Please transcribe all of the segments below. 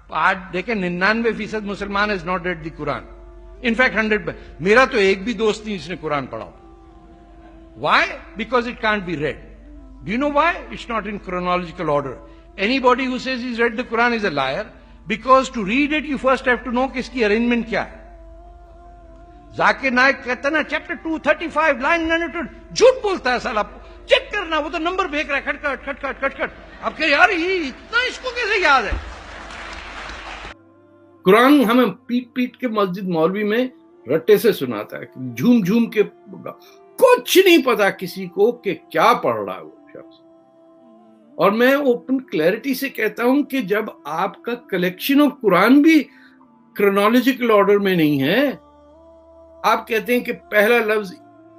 آج دیکھیں 99% مسلمان has not read the Quran. In fact 100. میرا تو ایک بھی دوست نہیں جس نے قرآن پڑھا ہو. Why? Because it can't be read. Do you know why? It's not in chronological order. Anybody who says he's read the Quran is a liar, because to read it you first have to know کہ اس کی arrangement کیا ہے. ذاکر نائک کہتا نا chapter 235 line 92 جھوٹ بولتا ہے سالا. چیک کرنا, وہ تو نمبر پھینک رہا ہے کھٹ کھٹ کھٹ کھٹ کھٹ کھٹ. اب کہ یار یہ اتنا اس کو کیسے یاد ہے. قرآن ہمیں پیٹ پیٹ کے مسجد مولوی میں رٹے سے سناتا ہے, جھوم جھوم کے, کچھ نہیں پتا کسی کو کہ کیا پڑھ رہا ہے وہ شخص. اور میں اوپن کلیئرٹی سے کہتا ہوں کہ جب آپ کا کلیکشن آف قرآن بھی کرونالوجیکل آرڈر میں نہیں ہے, آپ کہتے ہیں کہ پہلا لفظ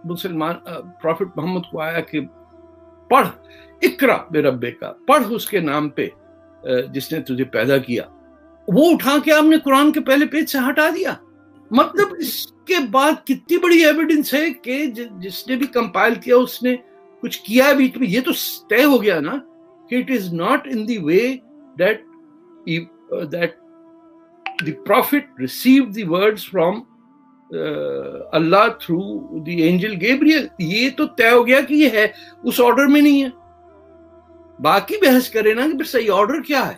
مسلمان پروفٹ محمد کو آیا کہ پڑھ اقرا بربے کا, پڑھ اس کے نام پہ جس نے تجھے پیدا کیا, وہ اٹھا کے آپ نے قرآن کے پہلے پیج سے ہٹا دیا. مطلب اس کے بعد کتنی بڑی ایویڈنس ہے کہ جس نے بھی کمپائل کیا اس نے کچھ کیا بیچ میں. یہ تو طے ہو گیا نا کہ it is not in the way that the prophet received the words from Allah through the angel Gabriel. یہ تو طے ہو گیا کہ یہ ہے, اس آرڈر میں نہیں ہے. باقی بحث کرے نا کہ پھر صحیح آرڈر کیا ہے,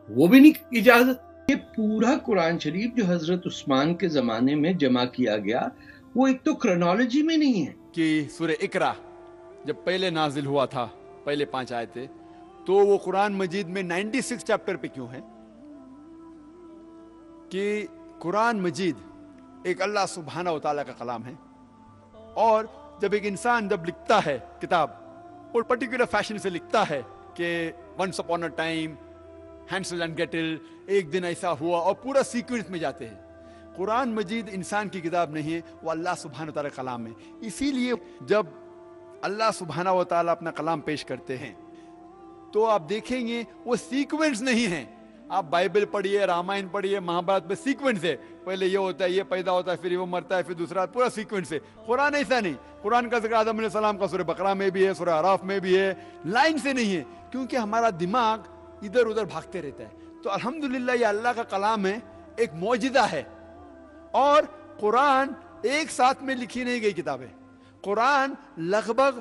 وہ بھی نہیں اجازت. یہ پورا قرآن شریف جو حضرت عثمان کے زمانے میں جمع کیا گیا وہ ایک تو کرونالوجی میں نہیں ہے. کہ سورہ اقرا جب پہلے نازل ہوا تھا, پہلے 5 آیتیں, تو وہ قرآن مجید میں 96 چیپٹر پہ کیوں ہے؟ کہ قرآن مجید ایک اللہ سبحانہ و تعالیٰ کا کلام ہے, اور جب ایک انسان جب لکھتا ہے کتاب, اور پرٹیکولر فیشن سے لکھتا ہے کہ once upon a time Hansel and Gretel, ایک دن ایسا ہوا, اور پورا سیکوینس میں جاتے ہیں. قرآن مجید انسان کی کتاب نہیں ہے, وہ اللہ سبحانہ و تعالیٰ کا کلام ہے. اسی لیے جب اللہ سبحانہ و تعالیٰ اپنا کلام پیش کرتے ہیں تو آپ دیکھیں گے وہ سیکوینس نہیں ہے. آپ بائبل پڑھیے, رامائن پڑھیے, مہابھارت میں سیکوینس ہے, پہلے یہ ہوتا ہے, یہ پیدا ہوتا ہے, پھر وہ مرتا ہے, پھر دوسرا, پورا سیکوینس ہے. قرآن ایسا نہیں. قرآن کا ذکر آدم علیہ السلام کا سورہ بقرہ میں بھی ہے, سورہ اعراف میں بھی ہے, لائن سے نہیں ہے, کیونکہ ہمارا دماغ ادھر ادھر بھاگتے رہتا ہے. تو الحمدللہ یہ اللہ کا کلام ہے, ایک معجزہ ہے. اور قرآن ایک ساتھ میں لکھی نہیں گئی کتاب ہے. قرآن لگ بھگ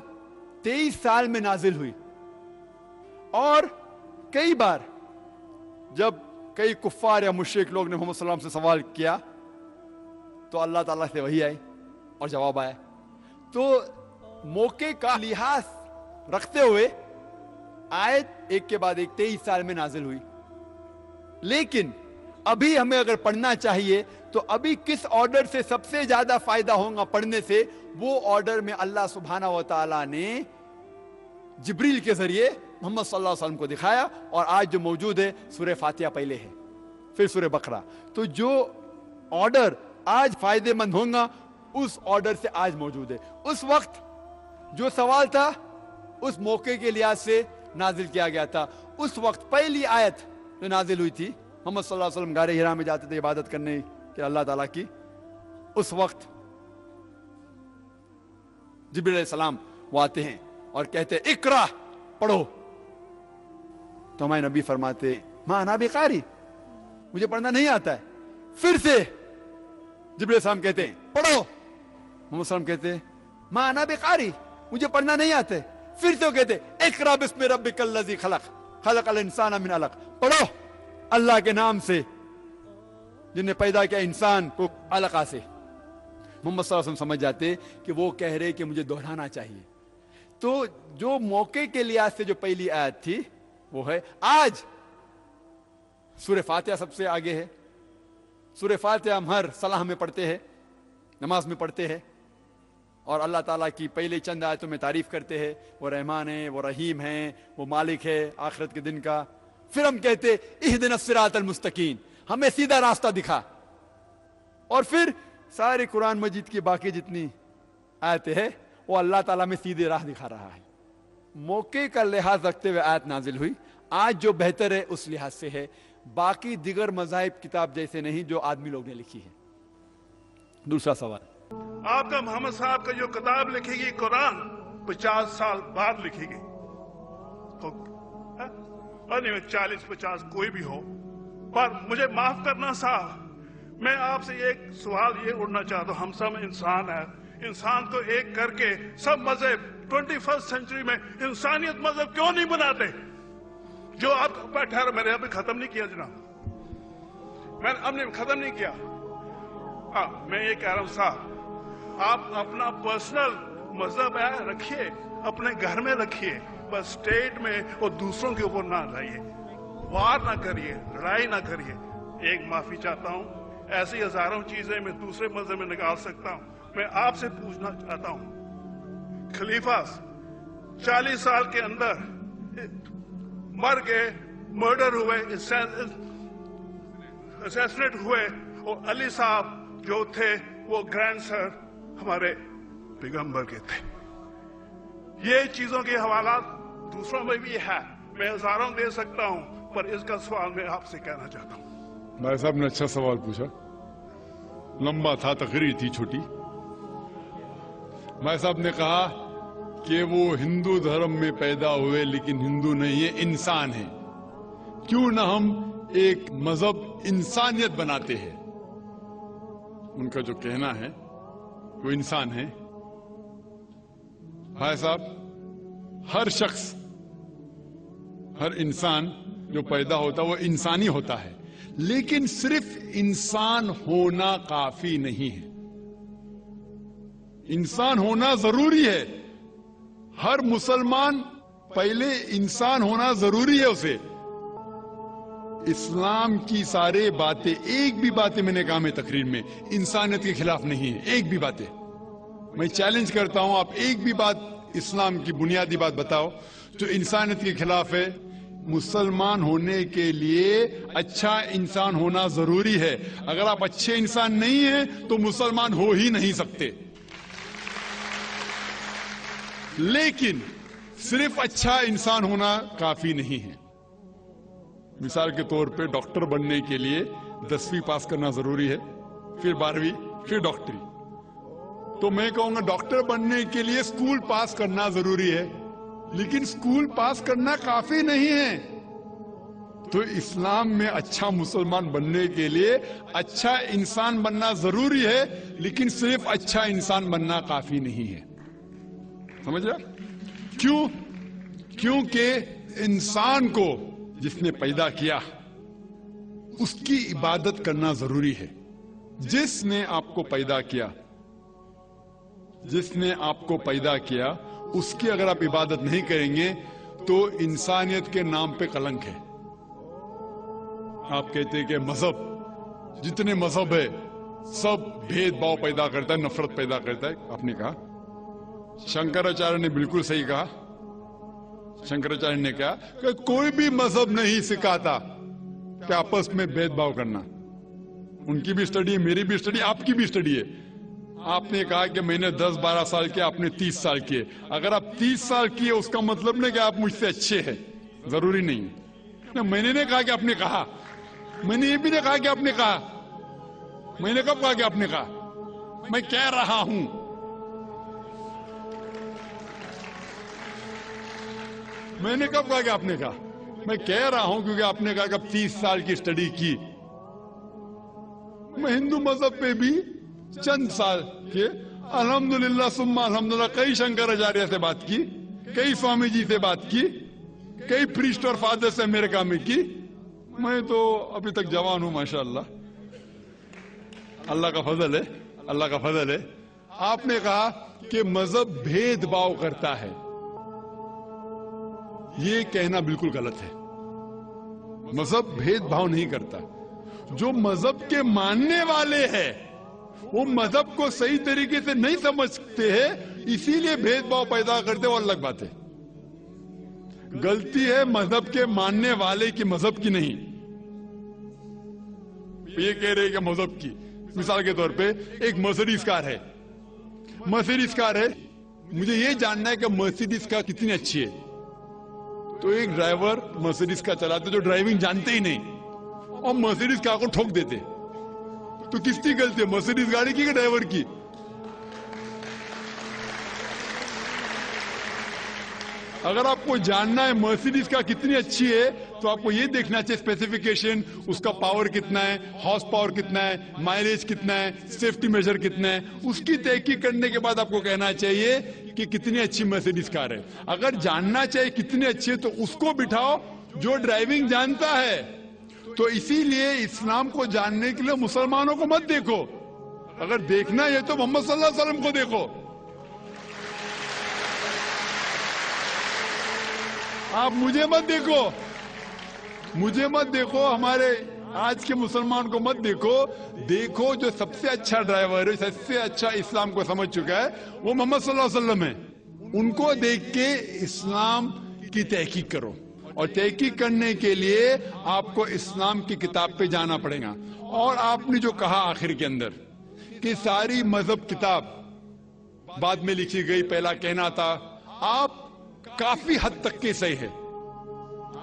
23 سال میں نازل ہوئی, اور کئی بار جب کئی کفار یا مشرک لوگ نے محمد صلی اللہ علیہ وسلم سے سوال کیا تو اللہ تعالیٰ سے وحی آئی اور جواب آیا. تو موقع کا لحاظ رکھتے ہوئے آیت ایک کے بعد ایک 23 سال میں نازل ہوئی. لیکن ابھی ہمیں اگر پڑھنا چاہیے تو ابھی کس آرڈر سے سب سے زیادہ فائدہ ہوگا پڑھنے سے, وہ آرڈر میں اللہ سبحانہ و تعالیٰ نے جبریل کے ذریعے محمد صلی اللہ علیہ وسلم کو دکھایا. اور آج جو موجود ہے سورہ فاتحہ پہلے ہے, پھر سورہ بقرہ. تو جو آرڈر آج فائدے مند ہوگا اس آرڈر سے آج موجود ہے. اس وقت جو سوال تھا اس موقع کے لحاظ سے نازل کیا گیا تھا. اس وقت پہلی آیت جو نازل ہوئی تھی, محمد صلی اللہ علیہ وسلم غار حرا میں جاتے تھے عبادت کرنے کہ اللہ تعالیٰ کی, اس وقت جبریل علیہ السلام وہ آتے ہیں اور کہتے ہیں اقرا, پڑھو. تو ہمارے نبی فرماتے ماں انا بقاری, مجھے پڑھنا نہیں آتا ہے. پھر سے جبریل علیہ السلام کہتے ہیں پڑھو. محمد صلی اللہ علیہ وسلم کہتے ہیں ماں انا بقاری, مجھے پڑھنا نہیں آتا ہے. پھر سے وہ کہتے ہیں اقرا بسم ربک الذی خلق خلق الانسان من علق, پڑھو اللہ کے نام سے جن نے پیدا کیا انسان کو علقہ سے. محمد صلی اللہ علیہ وسلم سمجھ جاتے کہ وہ کہہ رہے کہ مجھے دہرانا چاہیے. تو جو موقع کے لحاظ سے جو پہلی آیت تھی وہ ہے. آج سورہ فاتحہ سب سے آگے ہے. سورہ فاتحہ ہم ہر صلاح میں پڑھتے ہیں, نماز میں پڑھتے ہیں, اور اللہ تعالیٰ کی پہلے چند آیتوں میں تعریف کرتے ہیں. وہ رحمان ہے, وہ رحیم ہے, وہ مالک ہے آخرت کے دن کا. پھر ہم کہتے اہدنا الصراط المستقیم, ہمیں سیدھا راستہ دکھا. اور پھر سارے قرآن مجید کی باقی جتنی آیتیں ہیں وہ اللہ تعالیٰ میں سیدھے راہ دکھا رہا ہے. موقع کا لحاظ رکھتے ہوئے آیت نازل ہوئی. آج جو بہتر ہے اس لحاظ سے ہے, باقی دیگر مذاہب کتاب جیسے نہیں جو آدمی لوگ نے لکھی ہے. دوسرا سوال, آپ کا محمد صاحب کا جو کتاب لکھے گی قرآن 50 سال بعد لکھے گی, اور 40-50 کوئی بھی ہو, पर मुझे माफ करना साहब, मैं आपसे एक सवाल ये उड़ना चाहता हूँ। हम सब इंसान है, इंसान को एक करके सब मजहब 21st सेंचुरी में इंसानियत मजहब क्यों नहीं बनाते? जो आप ठहरो, मैंने अभी खत्म नहीं किया जनाब, मैंने अपने खत्म नहीं किया। मैं ये कह रहा हूँ साहब, आप अपना पर्सनल मजहब है रखिए, अपने घर में रखिए, बस स्टेट में और दूसरों के ऊपर ना जाइए, वार ना करिए, लड़ाई ना करिए। एक माफी चाहता हूँ, ऐसी हजारों चीजें मैं दूसरे मजहब में निकाल सकता हूँ। मैं आपसे पूछना चाहता हूँ, खलीफा 40 साल के अंदर मर गए, मर्डर हुए, असैसिनेट हुए, और अली साहब जो थे वो ग्रैंड सर हमारे पैगंबर के थे। ये चीजों के हवाला दूसरों में भी है, मैं हजारों दे सकता हूं, पर इसका सवाल मैं आपसे कहना चाहता हूं। भाई साहब ने अच्छा सवाल पूछा, लंबा था, तकरीर थी छोटी। भाई साहब ने कहा कि वो हिंदू धर्म में पैदा हुए लेकिन हिंदू नहीं है, इंसान है। क्यों ना हम एक मजहब इंसानियत बनाते हैं। उनका जो कहना है वो इंसान है। भाई साहब, हर शख्स, हर इंसान जो पैदा होता है वो इंसानी होता है, लेकिन सिर्फ इंसान होना काफी नहीं है। इंसान होना जरूरी है। हर मुसलमान पहले इंसान होना जरूरी है उसे। इस्लाम की सारे बातें, एक भी बातें मैंने कहा मैं तकरीर में, इंसानियत के खिलाफ नहीं है। एक भी बातें मैं चैलेंज करता हूं, आप एक भी बात इस्लाम की बुनियादी बात बताओ जो इंसानियत के खिलाफ है। मुसलमान होने के लिए अच्छा इंसान होना जरूरी है। अगर आप अच्छे इंसान नहीं हैं तो मुसलमान हो ही नहीं सकते। लेकिन सिर्फ अच्छा इंसान होना काफी नहीं है। मिसाल के तौर पे डॉक्टर बनने के लिए 10वीं पास करना जरूरी है, फिर 12वीं, फिर डॉक्टरी। तो मैं कहूंगा डॉक्टर बनने के लिए स्कूल पास करना जरूरी है, लेकिन स्कूल पास करना काफी नहीं है। तो इस्लाम में अच्छा मुसलमान बनने के लिए अच्छा इंसान बनना जरूरी है, लेकिन सिर्फ अच्छा इंसान बनना काफी नहीं है। समझ रहे? क्यों? क्योंकि इंसान को जिसने पैदा किया उसकी इबादत करना जरूरी है। जिसने आपको पैदा किया, जिसने आपको पैदा किया, उसकी अगर आप इबादत नहीं करेंगे तो इंसानियत के नाम पे कलंक है। आप कहते हैं कि मजहब, जितने मजहब है सब भेदभाव पैदा करता है, नफरत पैदा करता है। आपने कहा, शंकराचार्य ने बिल्कुल सही कहा। शंकराचार्य ने कहा कि कोई भी मजहब नहीं सिखाता कि आपस में भेदभाव करना। उनकी भी स्टडी है, मेरी भी स्टडी, आपकी भी स्टडी है। आपने कहा कि मैंने 10-12 साल किए, आपने 30 साल किए। अगर आप 30 साल किए उसका मतलब नहीं कि आप मुझसे अच्छे हैं, जरूरी नहीं है। मैंने नहीं कहा कि आपने कहा, मैंने ये भी नहीं कहा कि आपने कहा। मैंने कब कहा कि आपने कहा? मैं कह रहा हूं। मैंने कब कहा कि आपने कहा? मैं कह रहा हूं क्योंकि आपने कहा कि अब 30 साल की स्टडी की। मैं हिंदू मजहब पे भी चंद साल के, अल्हम्दुलिल्लाह सुम्मा अल्हम्दुलिल्लाह, कई शंकराचार्य से बात की, कई स्वामी जी से बात की, कई प्रीस्ट और फादर से अमेरिका में की। मैं तो अभी तक जवान हूं माशाअल्लाह, अल्लाह का फजल है, अल्लाह का फजल है। आपने कहा कि मजहब भेदभाव करता है, ये कहना बिल्कुल गलत है। मजहब भेदभाव नहीं करता। जो मजहब के मानने वाले हैं वो मजहब को सही तरीके से नहीं समझते हैं, इसीलिए भेदभाव पैदा करते, वो अलग बात है। गलती है मजहब के मानने वाले की, मजहब की नहीं। ये कह रहे हैं कि मजहब की, मिसाल के तौर पे एक मर्सिडीज कार है, मर्सिडीज कार है, मुझे ये जानना है कि मर्सिडीज कार कितनी अच्छी है। तो एक ड्राइवर मर्सिडीज कार चलाते जो ड्राइविंग जानते ही नहीं और मर्सिडीज कार को ठोक देते, तो किसकी गलती है, मर्सिडीज गाड़ी की कि ड्राइवर की? अगर आपको जानना है मर्सिडीज कार कितनी अच्छी है तो आपको ये देखना चाहिए स्पेसिफिकेशन, उसका पावर कितना है, हॉर्स पावर कितना है, माइलेज कितना है, सेफ्टी मेजर कितना है, उसकी तहकीक करने के बाद आपको कहना चाहिए कि कितनी अच्छी मर्सिडीज कार है। अगर जानना चाहिए कितनी अच्छी है तो उसको बिठाओ जो ड्राइविंग जानता है। तो इसीलिए इस्लाम को जानने के लिए मुसलमानों को मत देखो, अगर देखना है तो मोहम्मद सल्लल्लाहु अलैहि वसल्लम को देखो। आप मुझे मत देखो, मुझे मत देखो, हमारे आज के मुसलमान को मत देखो। देखो जो सबसे अच्छा ड्राइवर है, सबसे अच्छा इस्लाम को समझ चुका है, वो मोहम्मद सल्लल्लाहु अलैहि वसल्लम है। उनको देख के इस्लाम की तहकीक करो, और तहकीक करने के लिए आपको इस्लाम की किताब पे जाना पड़ेगा। और आपने जो कहा आखिर के अंदर कि सारी मजहब किताब बाद में लिखी गई, पहला कहना था, आप काफी हद तक के सही है,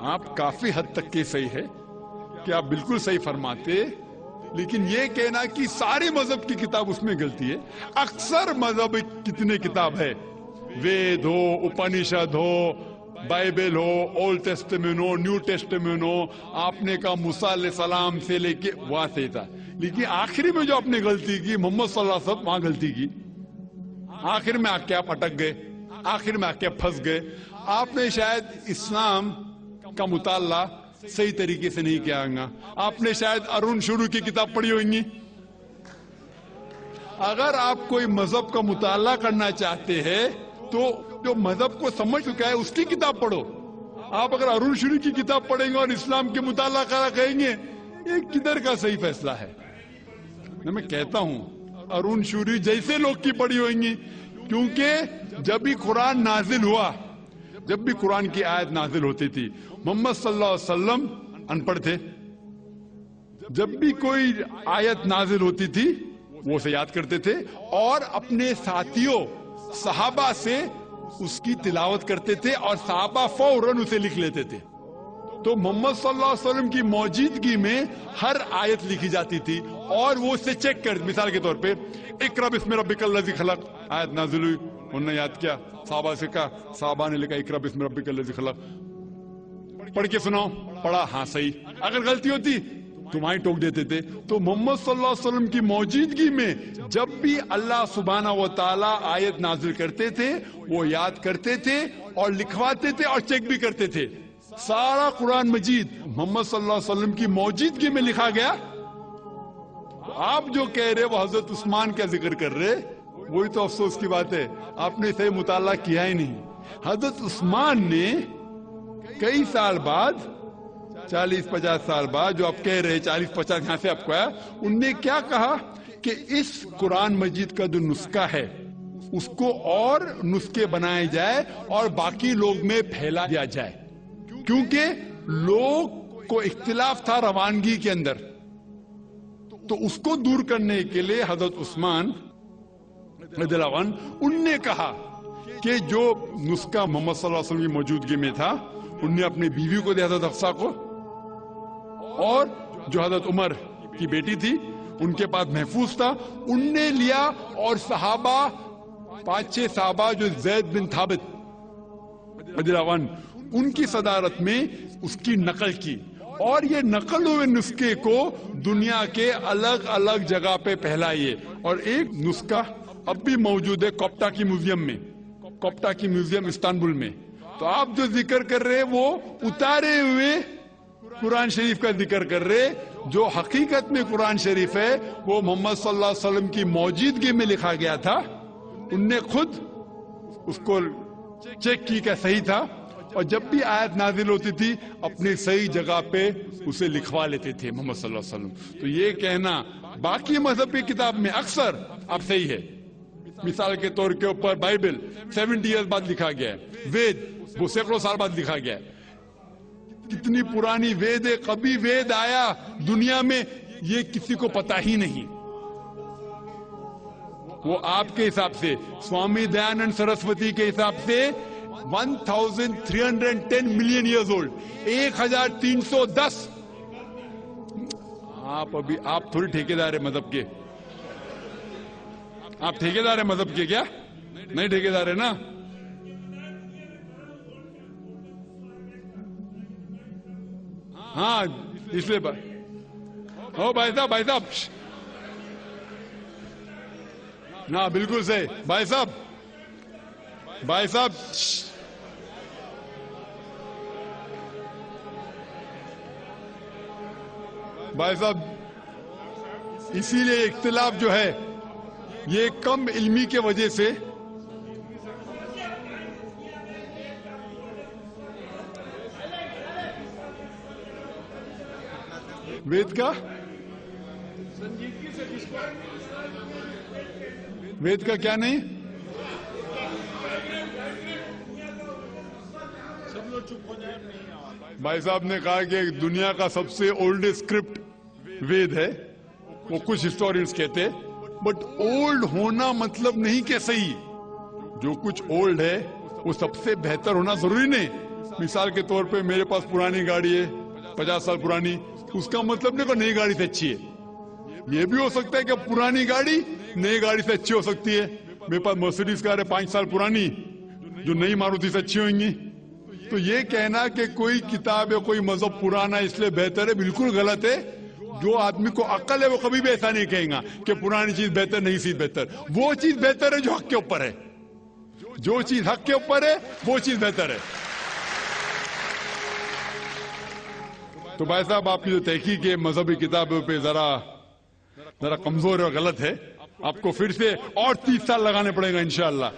आप काफी हद तक के सही है कि आप बिल्कुल सही फरमाते, लेकिन ये कहना कि सारे मजहब की किताब उसमें गलती है। अक्सर मजहब कितने किताब है, वेद हो, उपनिषद हो, बाइबल हो, ओल्ड टेस्टामेंट हो, न्यू टेस्टामेंट हो, आपने कहा मूसा अलैहिस्सलाम से लेके वहां से था, लेकिन आखिरी में जो आपने गलती की मोहम्मद सल्लल्लाहु अलैहि वसल्लम, वहां गलती की। आखिर में आके आप अटक गए, आखिर में आके फंस गए। आपने शायद इस्लाम का मुताला सही तरीके से नहीं किया होगा, आपने शायद अरुण शुरू की किताब पढ़ी होगी। अगर आप कोई मजहब का मुताला करना चाहते हैं तो जो मजहब को समझ चुका है उसकी किताब पढ़ो। आप अगर अरुण शुरू की किताब पढ़ेंगे और इस्लाम के मुताला करा कहेंगे, ये किधर का सही फैसला है? मैं कहता हूं अरुण शुरू जैसे लोग की पढ़ी होंगी, क्योंकि जब भी कुरान नाजिल हुआ, जब भी कुरान की आयत नाजिल होती थी, मोहम्मद सल्लल्लाहु अलैहि वसल्लम अनपढ़ थे। जब भी कोई आयत नाजिल होती थी वो उसे याद करते थे और अपने साथियों सहाबा से उसकी तिलावत करते थे, और सहाबा फौरन उसे लिख लेते थे। तो मोहम्मद सल्लल्लाहु अलैहि वसल्लम की मौजूदगी में हर आयत लिखी जाती थी और वो उससे चेक कर, मिसाल के तौर पे इक़रा बिस्मि रब्बिकल लज़ी खलक़ आयत नाज़िल हुई, उन्होंने याद किया, सहाबा से कहा, सहाबा ने लिखा इक़रा बिस्मि रब्बिकल लज़ी खलक़, पढ़ के सुनाओ, पढ़ा, हाँ सही। अगर गलती होती तुम्हारी टोक देते थे। तो मोहम्मद सल्लल्लाहु अलैहि वसल्लम की मौजूदगी में जब भी अल्लाह सुब्हानहू व तआला आयत नाजिल करते थे वो याद करते थे और लिखवाते थे और चेक भी करते थे। सारा कुरान मजीद मोहम्मद सल्लल्लाहु अलैहि वसल्लम की मौजूदगी में लिखा गया। तो आप जो कह रहे वो हजरत उस्मान का जिक्र कर रहे, वही तो अफसोस की बात है, आपने सही मुताला किया ही नहीं। हजरत उस्मान ने कई साल बाद, 40-50 साल बाद, जो आप कह रहे 40-50 यहां से आपको आया, उनने क्या कहा कि इस कुरान मजीद का जो नुस्खा है उसको और नुस्खे बनाए जाए और बाकी लोग में फैला दिया जाए, क्योंकि लोग को इख्तिलाफ था रवानगी के अंदर। तो उसको दूर करने के लिए हजरत उस्मान रज़ियल्लाहु अन्हु उनने कहा कि जो नुस्खा मोहम्मद सल्लल्लाहु अलैहि वसल्लम की मौजूदगी में था, उनने अपनी बीवी को दिया था हफ्सा को, और जो हजरत उमर की बेटी थी उनके पास महफूज था, उनने लिया, और सहाबा 5-6 सहाबा जो ज़ैद बिन थाबित रज़ियल्लाहु अन्हु उनकी सदारत में उसकी नकल की, और ये नकल हुए नुस्खे को दुनिया के अलग अलग जगह पे फैलाइए। और एक नुस्खा अब भी मौजूद है कोप्टा की म्यूजियम में, कोप्टा की म्यूजियम इस्तांबुल में। तो आप जो जिक्र कर रहे वो उतारे हुए कुरान शरीफ का जिक्र कर रहे, जो हकीकत में कुरान शरीफ है वो मोहम्मद सल्लल्लाहु अलैहि वसल्लम की मौजूदगी में लिखा गया था। उनने खुद उसको चेक की क्या सही था, और जब भी आयत नाजिल होती थी अपनी सही जगह पे उसे लिखवा लेते थे मोहम्मद सल्लल्लाहु अलैहि वसल्लम। तो ये कहना बाकी मजहब की किताब में अक्सर अब सही है। मिसाल के तौर के ऊपर बाइबल 70 ईयर्स बाद लिखा गया है, वेद वो सैकड़ों साल बाद लिखा गया है। कितनी पुरानी वेद है, कभी वेद आया दुनिया में ये किसी को पता ही नहीं। वो आपके हिसाब से, स्वामी दयानंद सरस्वती के हिसाब से 1310 मिलियन ईयर्स ओल्ड, 1310। आप थोड़ी ठेकेदार है मजहब के, आप ठेकेदार है मजहब के क्या? नहीं ठेकेदार है ना। ہاں اس لیے او بھائی صاحب ہاں بالکل صحیح بھائی صاحب بھائی صاحب اسی لیے اختلاف جو ہے یہ کم علمی کے وجہ سے وید کا کیا نہیں بھائی صاحب نے کہا کہ دنیا کا سب سے اولڈسٹ اسکرپٹ وید ہے، وہ کچھ ہسٹورینز کہتے، بٹ اولڈ ہونا مطلب نہیں کہ صحیح، جو کچھ اولڈ ہے وہ سب سے بہتر ہونا ضروری نہیں۔ مثال کے طور پہ میرے پاس پرانی گاڑی ہے 50 سال پرانی، اس کا مطلب نہیں کہ نئی گاڑی سے اچھی ہے۔ یہ بھی ہو سکتا ہے کہ پرانی گاڑی نئی گاڑی سے اچھی ہو سکتی ہے۔ میرے پاس مرسیڈیز کار ہے 5 سال پرانی، جو نئی ماروتی سے اچھی ہوئیں گی۔ تو یہ کہنا کہ کوئی کتاب یا کوئی مذہب پرانا اس لیے بہتر ہے، بالکل غلط ہے۔ جو آدمی کو عقل ہے وہ کبھی بھی ایسا نہیں کہے گا کہ پرانی چیز بہتر، نئی چیز بہتر۔ وہ چیز بہتر ہے جو حق کے اوپر ہے، جو چیز حق کے اوپر ہے وہ چیز بہتر ہے۔ تو بھائی صاحب آپ کی جو تحقیق ہے مذہبی کتابوں پہ ذرا کمزور اور غلط ہے، آپ کو پھر سے اور 30 سال لگانے پڑے گا انشاءاللہ۔